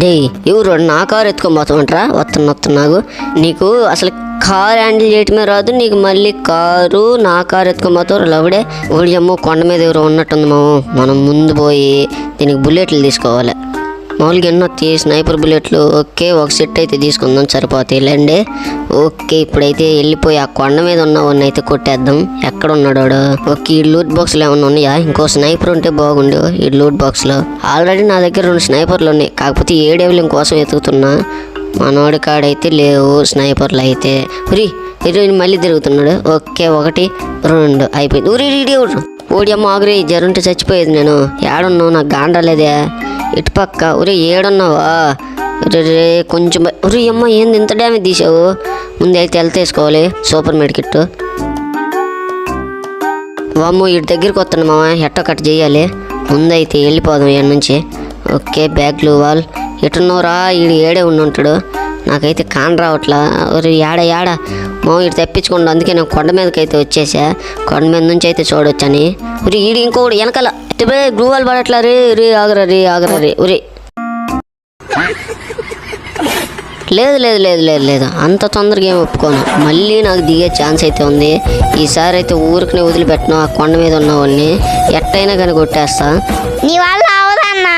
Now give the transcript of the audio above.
Day ఎవరు నా car ఎత్తుకోబోతామంటరా? వస్తున్నాగు నీకు అసలు కారు హ్యాండిల్ చేయటమే రాదు, నీకు మళ్ళీ కారు నా కారు ఎత్తుకోబోతావు లవడే. ఓడియమ్మో కొండ మీద ఎవరో ఉన్నట్టుంది మాము. మనం ముందు పోయి దీనికి బుల్లెట్లు తీసుకోవాలి. మామూలుగా ఎన్నో స్నైపర్ బుల్లెట్లు. ఓకే, ఒక సెట్ అయితే తీసుకుందాం, సరిపోతాయి లేండి. ఓకే, ఇప్పుడైతే వెళ్ళిపోయి ఆ కొండ మీద ఉన్నవాడిని అయితే కొట్టేద్దాం. ఎక్కడ ఉన్నాడు వాడు? ఓకే, ఈ లూట్ బాక్స్లో ఏమన్నా ఉన్నాయా? ఇంకో స్నైపర్ ఉంటే బాగుండు ఈ లూట్ బాక్స్లో. ఆల్రెడీ నా దగ్గర 2 స్నైపర్లు ఉన్నాయి, కాకపోతే 7 ఎవలింగ్ కోసం వెతుకుతున్నా. మనోడి కాడైతే లేవు స్నైపర్లు అయితే. మళ్ళీ తిరుగుతున్నాడు. ఓకే, 1 2 అయిపోయింది. ఓడి అమ్మ ఆగురే, జరుంటే చచ్చిపోయేది నేను. ఏడున్నావు? నాకు గాండలేదే. ఇటు పక్క ఏడున్నావా? రే కొంచెం అమ్మ ఏంది ఇంత డ్యామేజ్ తీసావు? ముందు అయితే వెళ్తేసుకోవాలి సూపర్ మెడికిట్. వామ్ము ఇటు దగ్గరికి వస్తాను మామ, ఎట్టో కట్ చేయాలి. ముందైతే వెళ్ళిపోదాం ఇక్కడ నుంచి. ఓకే, బ్యాగ్లు వాల్ ఎటున్నావురా? ఈడు ఏడే ఉంటాడు. నాకైతే కాన్ రావట్లా. ఏడ మామ ఇటు తెప్పించుకోండి. అందుకే నేను కొండ మీదకి అయితే వచ్చేసా. కొండ మీద నుంచి అయితే చూడొచ్చని. ఈడు ఇంకోటి వెనకాల గ్లూ వాల్ పడట్లా. రే ఆగరా లేదు అంత తొందరగా ఏమి ఒప్పుకోను. మళ్ళీ నాకు దిగే ఛాన్స్ అయితే ఉంది. ఈసారి అయితే ఊరికి వదిలిపెట్టను. ఆ కొండ మీద ఉన్నవాడిని ఎట్టయినా కానీ కొట్టేస్తా. నీ వల్ల అవదన్నా.